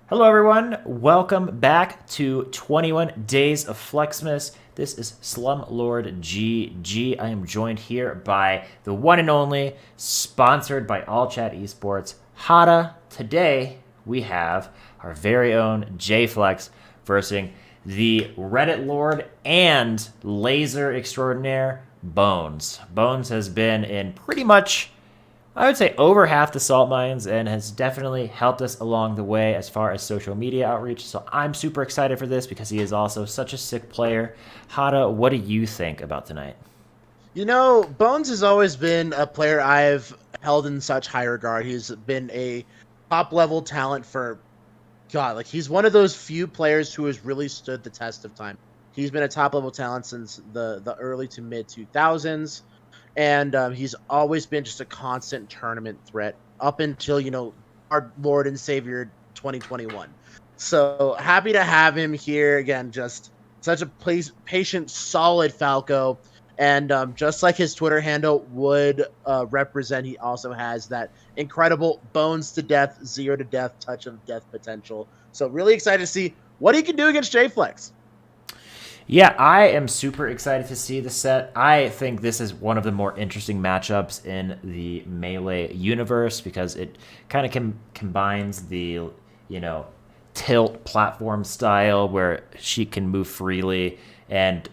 Hello, everyone. Welcome back to 21 Days of Flexmas. This is Slumlord GG. I am joined here by the one and only, sponsored by AllChateSports, Hada. Today, we have our very own JFlex versus the Reddit Lord and Laser Extraordinaire, Bones. Bones has been in pretty much, I would say, over half the salt mines and has definitely helped us along the way as far as social media outreach. So I'm super excited for this because he is also such a sick player. Hada, what do you think about tonight? You know, Bones has always been a player I've held in such high regard. He's been a top level talent for God. Like, he's one of those few players who has really stood the test of time. He's been a top level talent since the early to mid 2000s, and he's always been just a constant tournament threat up until our Lord and Savior 2021. So happy to have him here again. Just such a patient, solid Falco. And just like his Twitter handle would represent, he also has that incredible bones to death, zero to death, touch of death potential. So really excited to see what he can do against JFlex. Yeah, I am super excited to see the set. I think this is one of the more interesting matchups in the Melee universe because it kind of combines the, tilt platform style where she can move freely and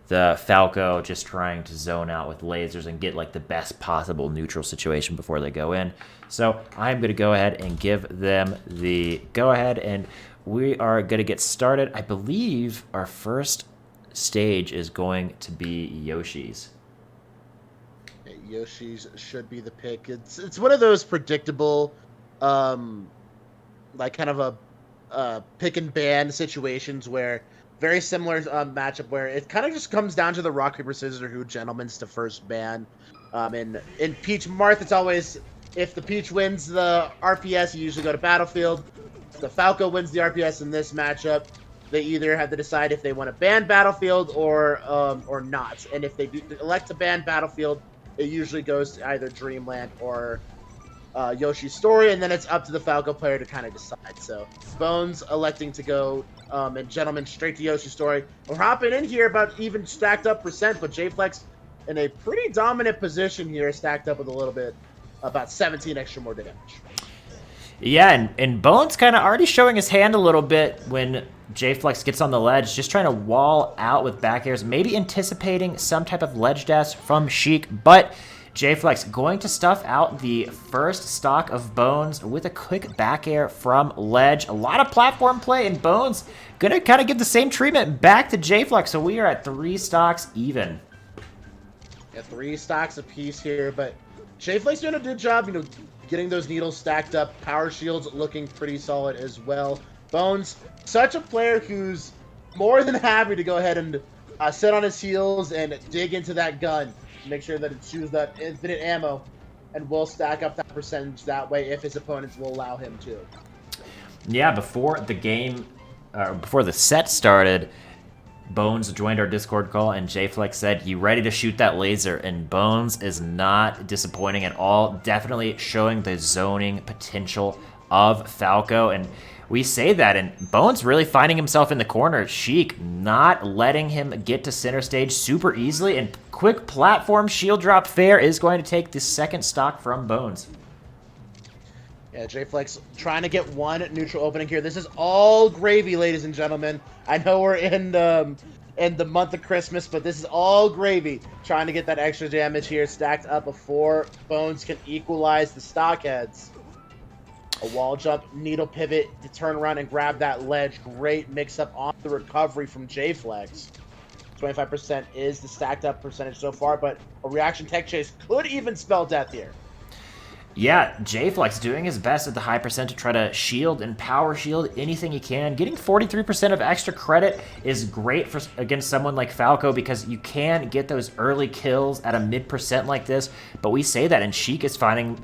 the Falco just trying to zone out with lasers and get like the best possible neutral situation before they go in. So I'm going to go ahead and give them the go ahead, and we are going to get started. I believe our first stage is going to be Yoshi's. Yoshi's should be the pick. It's one of those predictable, like kind of a pick and ban situations where very similar matchup where it kind of just comes down to the rock paper scissors or who gentleman's to first ban. In Peach Marth, it's always if the Peach wins the RPS, you usually go to Battlefield. If the Falco wins the RPS in this matchup, they either have to decide if they want to ban Battlefield or not. And if they do elect to ban Battlefield, it usually goes to either Dreamland or Yoshi's Story, and then it's up to the Falco player to kind of decide. So Bones electing to go and Gentleman straight to Yoshi's Story. We're hopping in here about even stacked up percent, but JFlex in a pretty dominant position here, stacked up with a little bit, about 17 extra more damage. Yeah, and Bones kind of already showing his hand a little bit when JFlex gets on the ledge, just trying to wall out with back airs, maybe anticipating some type of ledge dash from Sheik, but JFlex going to stuff out the first stock of Bones with a quick back air from ledge. A lot of platform play, and Bones going to kind of give the same treatment back to JFlex, so we are at 3 stocks even. Yeah, 3 stocks apiece here, but JFlex doing a good job, getting those needles stacked up. Power shields looking pretty solid as well. Bones, such a player who's more than happy to go ahead and sit on his heels and dig into that gun. Make sure that it shoots that infinite ammo and will stack up that percentage that way if his opponents will allow him to. Yeah, before the set started, Bones joined our Discord call, and JFlex said, "You ready to shoot that laser?" And Bones is not disappointing at all. Definitely showing the zoning potential of Falco, and we say that, and Bones really finding himself in the corner. Sheik not letting him get to center stage super easily, and quick platform shield drop fair is going to take the second stock from Bones. Yeah, JFlex trying to get one neutral opening here. This is all gravy, ladies and gentlemen. I know we're in the month of Christmas, but this is all gravy. Trying to get that extra damage here stacked up before Bones can equalize the stock heads. A wall jump, needle pivot to turn around and grab that ledge. Great mix-up on the recovery from JFlex. 25% is the stacked up percentage so far, but a reaction tech chase could even spell death here. Yeah, JFlex doing his best at the high percent to try to shield and power shield anything he can. Getting 43% of extra credit is great for against someone like Falco because you can get those early kills at a mid percent like this, but we say that, and Sheik is finding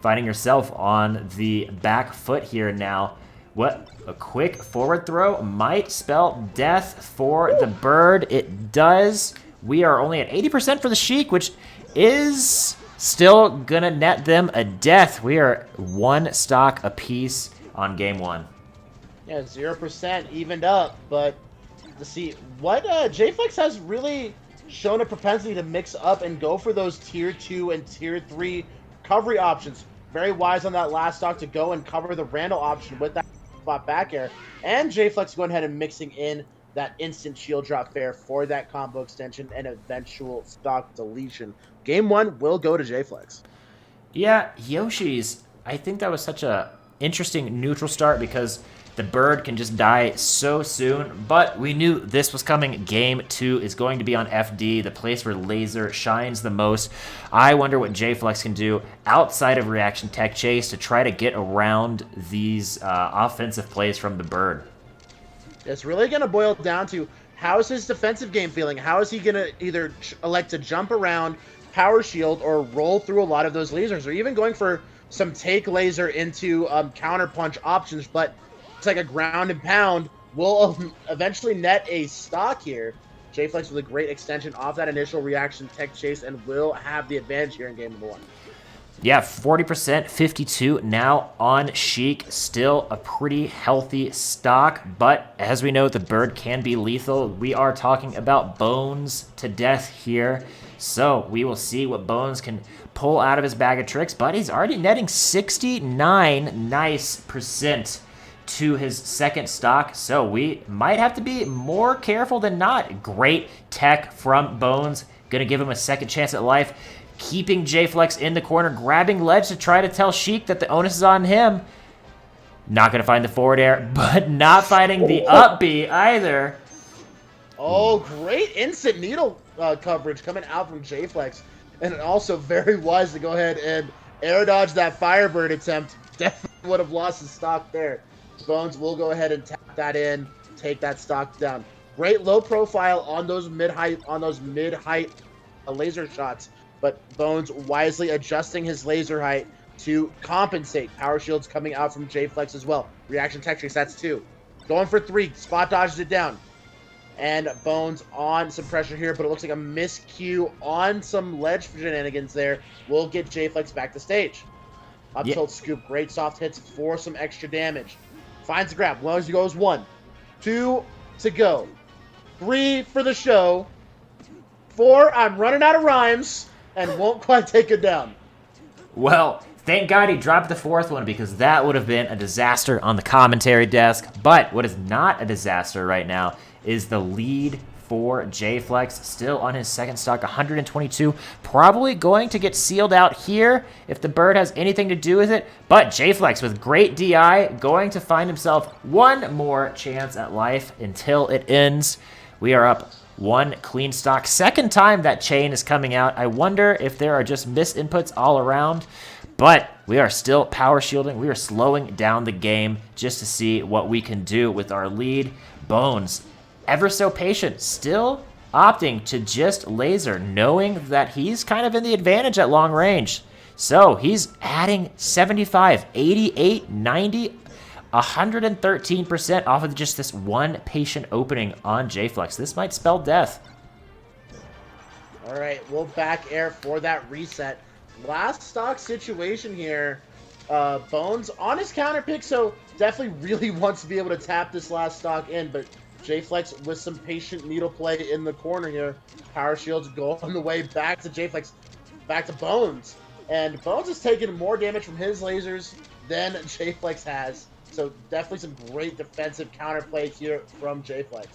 yourself on the back foot here now. What a quick forward throw might spell death for the bird. It does. We are only at 80% for the Sheik, which is still gonna net them a death. We are 1 stock apiece on game 1. Yeah, 0% evened up, but to see what JFlex has really shown a propensity to mix up and go for those tier 2 and tier 3 recovery options. Very wise on that last stock to go and cover the Randall option with that spot back air. And JFlex going ahead and mixing in that instant shield drop fair for that combo extension and eventual stock deletion. Game 1 will go to JFlex. Yeah, Yoshi's. I think that was such a interesting neutral start because the bird can just die so soon, but we knew this was coming. Game 2 is going to be on FD, the place where Laser shines the most. I wonder what JFlex can do outside of reaction tech chase to try to get around these offensive plays from the bird. It's really going to boil down to how is his defensive game feeling? How is he going to either elect to jump around, power shield, or roll through a lot of those lasers, or even going for some take laser into counter punch options, but it's like a ground and pound will eventually net a stock here. JFlex with a great extension off that initial reaction tech chase and will have the advantage here in game number 1. Yeah, 40%, 52 now on Sheik. Still a pretty healthy stock, but as we know, the bird can be lethal. We are talking about Bones to death here, so we will see what Bones can pull out of his bag of tricks, but he's already netting 69 nice percent to his second stock, so we might have to be more careful than not. Great tech from Bones, gonna give him a second chance at life. Keeping JFlex in the corner, grabbing ledge to try to tell Sheik that the onus is on him. Not going to find the forward air, but not finding the up B either. Oh, great instant needle coverage coming out from JFlex. And also very wise to go ahead and air dodge that Firebird attempt. Definitely would have lost his stock there. Bones will go ahead and tap that in, take that stock down. Great low profile on those mid-height laser shots. But Bones wisely adjusting his laser height to compensate. Power shields coming out from JFlex as well. Reaction tech chase, that's 2. Going for 3, spot dodges it down. And Bones on some pressure here, but it looks like a miscue on some ledge shenanigans there will get JFlex back to stage. Up tilt scoop, great soft hits for some extra damage. Finds the grab, well as he goes 1, 2 to go. 3 for the show. 4, I'm running out of rhymes. And won't quite take it down. Well, thank God he dropped the 4th one because that would have been a disaster on the commentary desk. But what is not a disaster right now is the lead for JFlex. Still on his second stock, 122. Probably going to get sealed out here if the bird has anything to do with it. But JFlex with great DI going to find himself one more chance at life until it ends. We are up 1 clean stock. Second time that chain is coming out. I wonder if there are just missed inputs all around, but we are still power shielding. We are slowing down the game just to see what we can do with our lead. Bones, ever so patient, still opting to just laser, knowing that he's kind of in the advantage at long range. So he's adding 75, 88, 90, 113% off of just this one patient opening on JFlex. This might spell death. All right, we'll back air for that reset. Last stock situation here. Bones on his counter pick, so definitely really wants to be able to tap this last stock in, but JFlex with some patient needle play in the corner here. Power shields go on the way back to JFlex, back to Bones. And Bones is taking more damage from his lasers than JFlex has. So definitely some great defensive counterplay here from JFlex.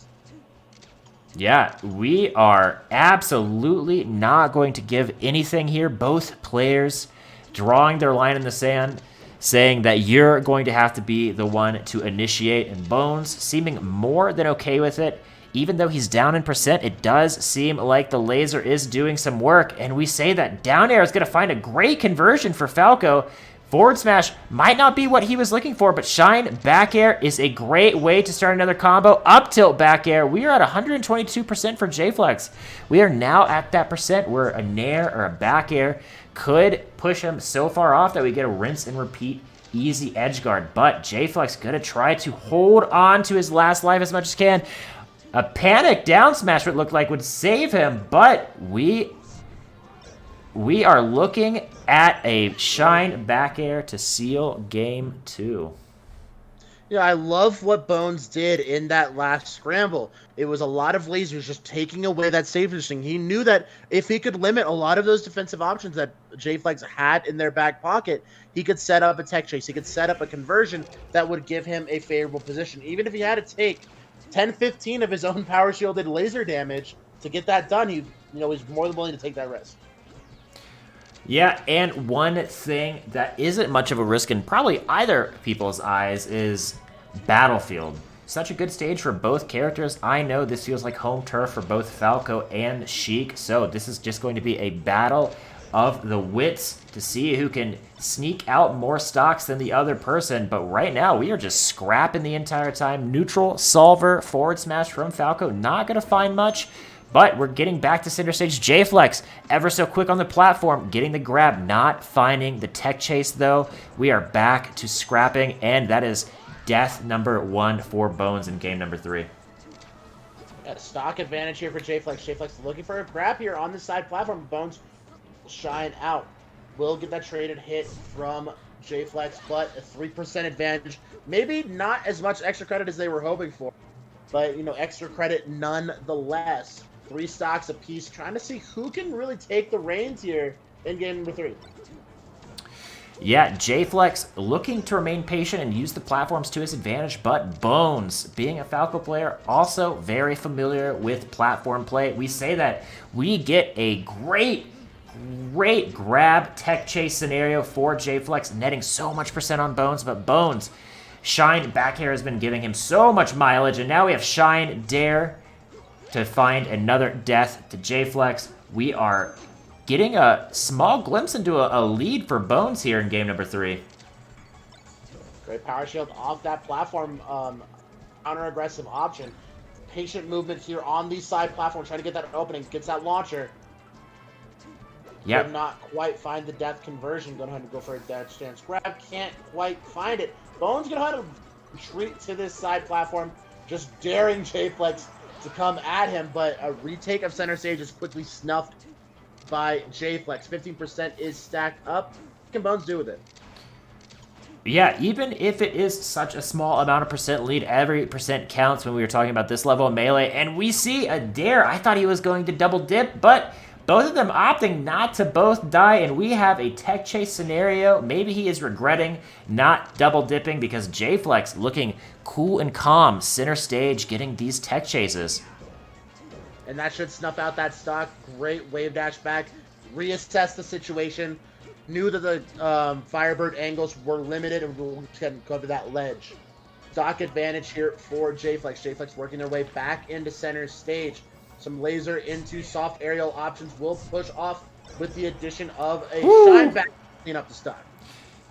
Yeah, we are absolutely not going to give anything here. Both players drawing their line in the sand, saying that you're going to have to be the one to initiate. And Bones seeming more than okay with it. Even though he's down in percent, it does seem like the laser is doing some work. And we say that down air is going to find a great conversion for Falco. Forward smash might not be what he was looking for, but shine back air is a great way to start another combo. Up tilt back air. We are at 122% for JFlex. We are now at that percent where a nair or a back air could push him so far off that we get a rinse and repeat easy edge guard. But JFlex gonna try to hold on to his last life as much as can. A panic down smash would look like would save him, but we are looking at a shine back air to seal game 2. Yeah, I love what Bones did in that last scramble. It was a lot of lasers just taking away that safe positioning. He knew that if he could limit a lot of those defensive options that JFlex had in their back pocket, he could set up a tech chase. He could set up a conversion that would give him a favorable position. Even if he had to take 10, 15 of his own power shielded laser damage to get that done, he's more than willing to take that risk. Yeah, and one thing that isn't much of a risk in probably either people's eyes is Battlefield. Such a good stage for both characters. I know this feels like home turf for both Falco and Sheik, so this is just going to be a battle of the wits to see who can sneak out more stocks than the other person. But right now, we are just scrapping the entire time. Neutral, solver, forward smash from Falco. Not going to find much. But we're getting back to center stage. JFlex, ever so quick on the platform, getting the grab, not finding the tech chase, though. We are back to scrapping, and that is death number 1 for Bones in game number 3. Got a stock advantage here for JFlex. JFlex looking for a grab here on the side platform. Bones will shine out. Will get that traded hit from JFlex, but a 3% advantage. Maybe not as much extra credit as they were hoping for, but, extra credit nonetheless. 3 stocks apiece, trying to see who can really take the reins here in game number 3. Yeah, JFlex looking to remain patient and use the platforms to his advantage, but Bones, being a Falco player, also very familiar with platform play. We say that we get a great grab tech chase scenario for JFlex, netting so much percent on Bones, but Bones, Shine back air has been giving him so much mileage, and now we have Shine Dare to find another death to JFlex. We are getting a small glimpse into a lead for Bones here in game number 3. Great power shield off that platform. Counter-aggressive option. Patient movement here on the side platform, trying to get that opening. Gets that launcher. Yep. Could not quite find the death conversion. Going to have to go for a death stance grab. Can't quite find it. Bones going to have to retreat to this side platform, just daring JFlex to come at him, but a retake of center stage is quickly snuffed by JFlex. 15% is stacked up. What can Bones do with it? Yeah, even if it is such a small amount of percent lead, every percent counts when we were talking about this level of melee. And we see a dare. I thought he was going to double dip, but both of them opting not to both die, and we have a tech chase scenario. Maybe he is regretting not double dipping because JFlex looking cool and calm, center stage, getting these tech chases. And that should snuff out that stock. Great wave dash back. Reassess the situation. Knew that the Firebird angles were limited and will go to that ledge. Stock advantage here for JFlex. JFlex working their way back into center stage. Some laser into soft aerial options will push off with the addition of a shine back to clean up the stock.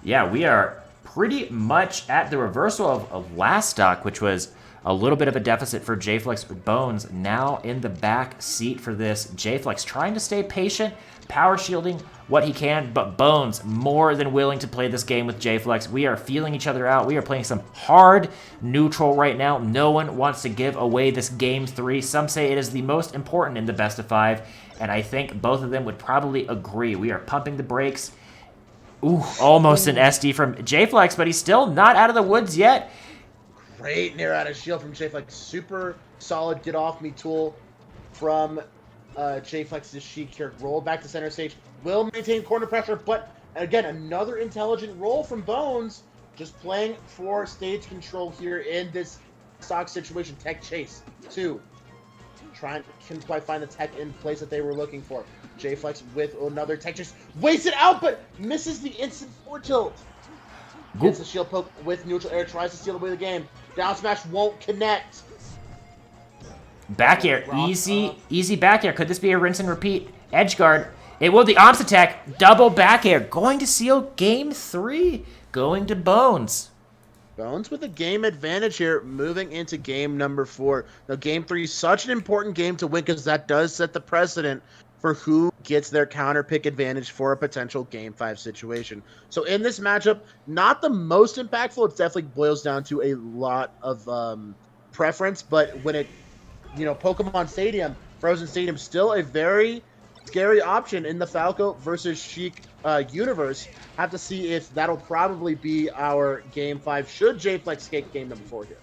Yeah, we are pretty much at the reversal of last stock, which was a little bit of a deficit for JFlex, with Bones now in the back seat for this. JFlex trying to stay patient, power shielding what he can, but Bones more than willing to play this game with JFlex. We are feeling each other out. We are playing some hard neutral right now. No one wants to give away this game 3. Some say it is the most important in the best of 5, and I think both of them would probably agree. We are pumping the brakes. Ooh, almost an SD from JFlex, but he's still not out of the woods yet. Great near out of shield from JFlex. Super solid get off me tool from JFlex's Sheik here. Roll back to center stage. Will maintain corner pressure, but again, another intelligent roll from Bones. Just playing for stage control here in this stock situation. Tech chase. 2. Couldn't quite find the tech in place that they were looking for. JFlex with another tech chase. Wastes it out, but misses the instant forward tilt. Gets the shield poke with neutral air. Tries to steal away the game. Down smash won't connect. Back air. Easy back air. Could this be a rinse and repeat? Edge guard. It will. The Omps attack. Double back air. Going to seal game 3. Going to Bones. Bones with a game advantage here, moving into game number 4. Now, game 3 is such an important game to win because that does set the precedent for who gets their counter pick advantage for a potential game 5 situation. So in this matchup, not the most impactful. It definitely boils down to a lot of preference, but when it, Pokemon Stadium, Frozen Stadium, still a very scary option in the Falco versus Sheik universe. Have to see if that'll probably be our game 5. Should JFlex take game number 4 here?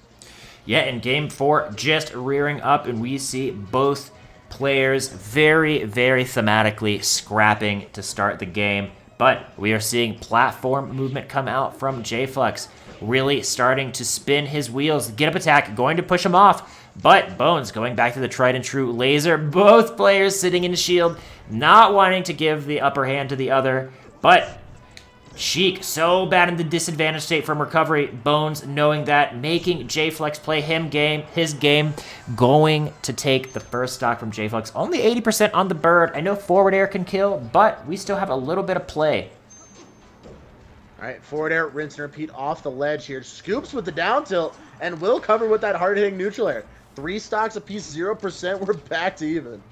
Yeah, in game 4, just rearing up, and we see both players very, very thematically scrapping to start the game. But we are seeing platform movement come out from JFlex, really starting to spin his wheels. Get up attack, going to push him off. But Bones going back to the tried and true laser. Both players sitting in the shield, not wanting to give the upper hand to the other. But Sheik so bad in the disadvantage state from recovery. Bones knowing that, making JFlex play his game, going to take the first stock from JFlex. Only 80% on the bird. I know forward air can kill, but we still have a little bit of play. All right, forward air, rinse and repeat off the ledge here. Scoops with the down tilt, and will cover with that hard-hitting neutral air. 3 stocks apiece, 0%. We're back to even.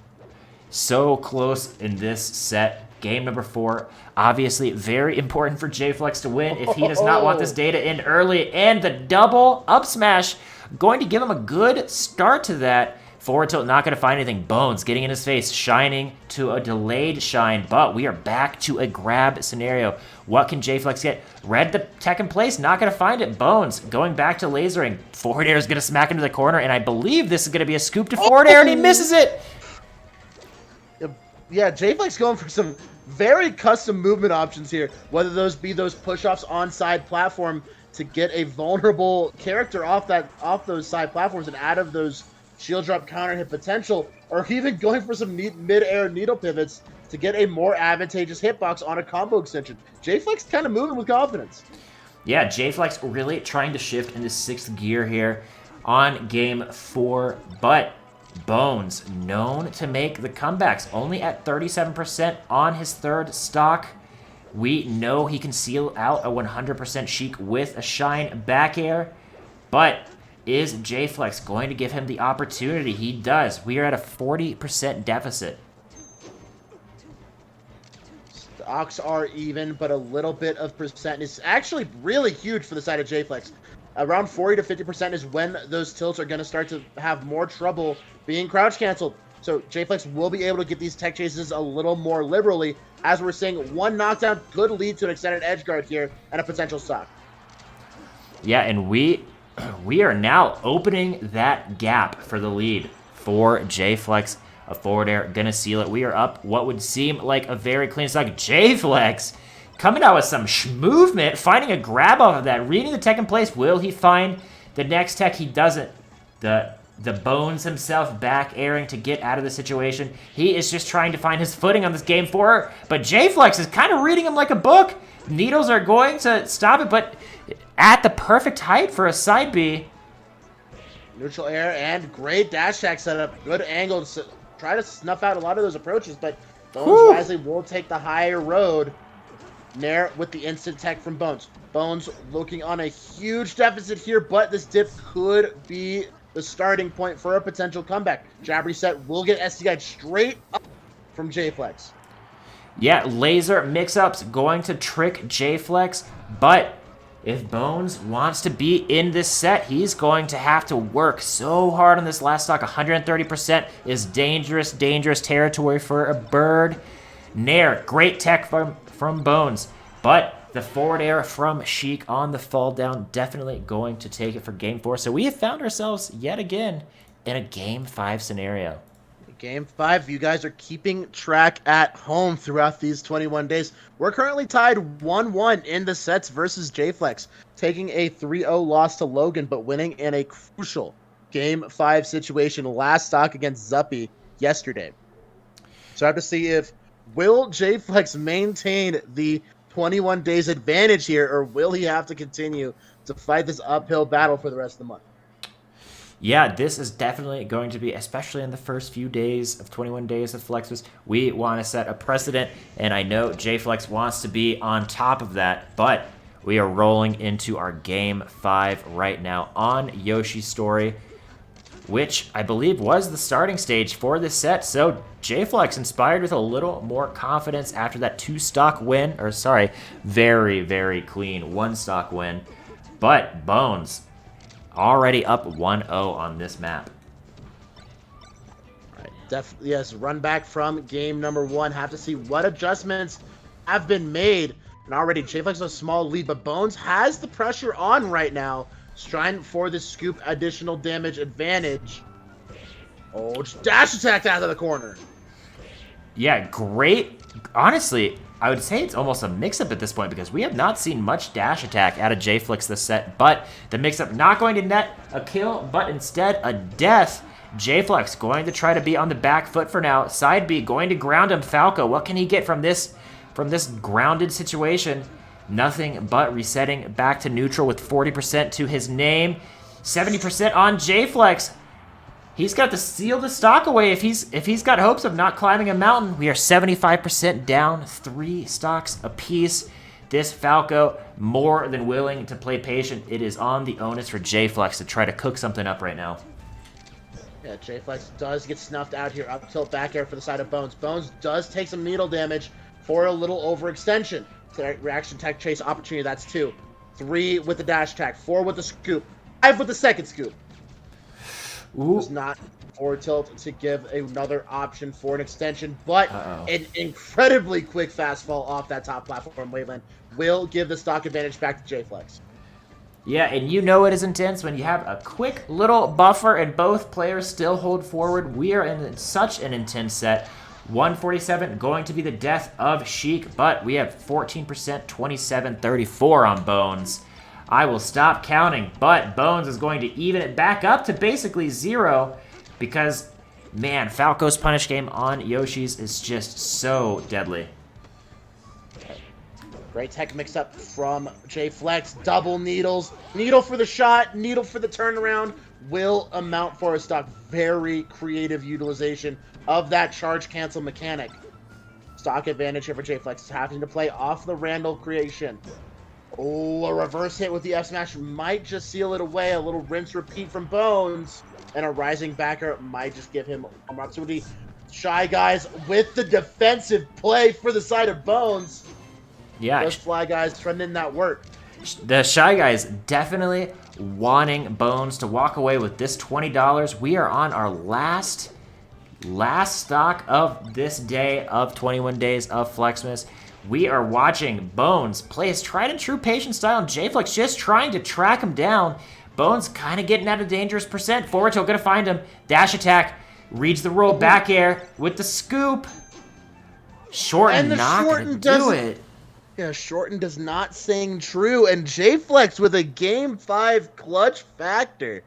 So close in this set. Game number 4, obviously very important for JFlex to win if he does not want this day to end early. And the double up smash going to give him a good start to that. Forward tilt, not going to find anything. Bones getting in his face, shining to a delayed shine, but we are back to a grab scenario. What can JFlex get? Read the tech in place, not going to find it. Bones going back to lasering. Forward air is going to smack into the corner, and I believe this is going to be a scoop to forward air, and he misses it. Yeah, JFlex going for some very custom movement options here, whether those be those push-offs on side platform to get a vulnerable character off those side platforms and out of those shield drop counter hit potential, or even going for some mid-air needle pivots to get a more advantageous hitbox on a combo extension. JFlex kind of moving with confidence. Yeah, JFlex really trying to shift into 6th gear here on game 4, but Bones known to make the comebacks, only at 37% on his 3rd stock. We know he can seal out a 100% Sheik with a shine back air, but is JFlex going to give him the opportunity? He does. We are at a 40% deficit. Stocks are even, but a little bit of percent is actually really huge for the side of JFlex. Around 40 to 50% is when those tilts are going to start to have more trouble being crouch canceled. So JFlex will be able to get these tech chases a little more liberally. As we're seeing, one knockdown could lead to an extended edge guard here and a potential stock. Yeah, and we are now opening that gap for the lead for JFlex. A forward air, gonna seal it. We are up what would seem like a very clean stock. JFlex coming out with some movement, finding a grab off of that, reading the tech in place. Will he find the next tech? He doesn't. The Bones himself back airing to get out of the situation. He is just trying to find his footing on this game 4, but JFlex is kind of reading him like a book. Needles are going to stop it, but at the perfect height for a side B. Neutral air and great dash attack setup. Good angle to try to snuff out a lot of those approaches, but Bones wisely will take the higher road. Nair with the instant tech from Bones. Bones looking on a huge deficit here, but this dip could be the starting point for a potential comeback. Jab reset will get SD straight up from JFlex. Yeah, laser mix-ups going to trick JFlex, but if Bones wants to be in this set, he's going to have to work so hard on this last stock. 130% is dangerous, dangerous territory for a bird. Nair, great tech from Bones, but the forward air from Sheik on the fall down, definitely going to take it for game 4. So we have found ourselves yet again in a game 5 scenario. Game 5, you guys are keeping track at home throughout these 21 days. We're currently tied 1-1 in the sets versus JFlex, taking a 3-0 loss to Logan, but winning in a crucial game 5 situation. Last stock against Zuppy yesterday. So I have to see if will JFlex maintain the 21 days advantage here, or will he have to continue to fight this uphill battle for the rest of the month? Yeah, this is definitely going to be, especially in the first few days of 21 days of Flexmas, we want to set a precedent, and I know JFlex wants to be on top of that, but we are rolling into our game 5 right now on Yoshi's Story, which I believe was the starting stage for this set. So JFlex inspired with a little more confidence after that 2-stock win, or sorry, very, very clean 1-stock win. But Bones already up 1-0 on this map. All right, Definitely, yes. Run back from game number 1. Have to see what adjustments have been made. And already, JFlex has a small lead, but Bones has the pressure on right now, trying for the scoop additional damage advantage. Oh, just dash attack out of the corner. Yeah, great. Honestly, I would say it's almost a mix-up at this point because we have not seen much dash attack out of JFlex this set, but the mix-up not going to net a kill, but instead a death. JFlex going to try to be on the back foot for now. Side B going to ground him. Falco, what can he get from this grounded situation? Nothing but resetting back to neutral with 40% to his name. 70% on JFlex. He's got to seal the stock away if he's got hopes of not climbing a mountain. We are 75% down, 3 stocks apiece. This Falco more than willing to play patient. It is on the onus for JFlex to try to cook something up right now. Yeah, JFlex does get snuffed out here. Up tilt back air for the side of Bones. Bones does take some needle damage for a little overextension. So reaction tech chase opportunity, that's 2. 3 with the dash attack. 4 with the scoop. 5 with the second scoop. Ooh. Does not forward tilt to give another option for an extension, but an incredibly quick fastfall off that top platform waveland will give the stock advantage back to JFlex. Yeah, and you know it is intense when you have a quick little buffer and both players still hold forward. We are in such an intense set. 147 going to be the death of Sheik, but we have 14%, 27-34 on Bones. I will stop counting, but Bones is going to even it back up to basically 0 because, man, Falco's punish game on Yoshi's is just so deadly. Great tech mix up from JFlex. Double needles. Needle for the shot, needle for the turnaround will amount for a stock. Very creative utilization of that charge cancel mechanic. Stock advantage here for JFlex is having to play off the Randall creation. Oh, a reverse hit with the F smash might just seal it away. A little rinse repeat from Bones. And a rising backer might just give him one more opportunity. Shy Guys with the defensive play for the side of Bones. Yeah. Those Fly Guys trending that work. The Shy Guys definitely wanting Bones to walk away with this $20. We are on our last stock of this day of 21 days of Flexmas. We are watching Bones play his tried and true patient style, and JFlex just trying to track him down. Bones kind of getting out of dangerous percent. Forward tilt, gonna find him. Dash attack, reads the roll, back air with the scoop. Shorten not gonna do it. Yeah, Shorten does not sing true, and JFlex with a Game 5 clutch factor.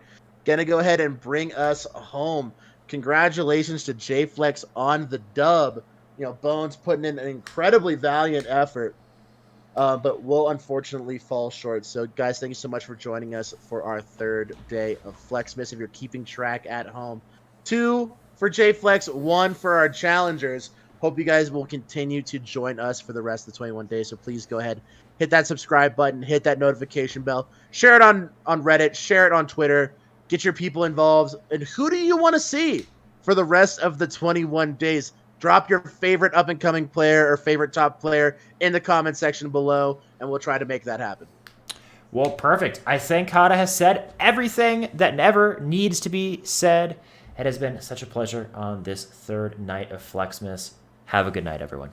Gonna go ahead and bring us home. Congratulations to JFlex on the dub. You know, Bones putting in an incredibly valiant effort, but will unfortunately fall short. So, guys, thank you so much for joining us for our 3rd day of Flexmas. If you're keeping track at home, 2 for JFlex, 1 for our challengers. Hope you guys will continue to join us for the rest of the 21 days. So please go ahead, hit that subscribe button, hit that notification bell, share it on Reddit, share it on Twitter, get your people involved. And who do you want to see for the rest of the 21 days? Drop your favorite up-and-coming player or favorite top player in the comment section below, and we'll try to make that happen. Well, perfect. I think Hada has said everything that never needs to be said. It has been such a pleasure on this 3rd night of Flexmas. Have a good night, everyone.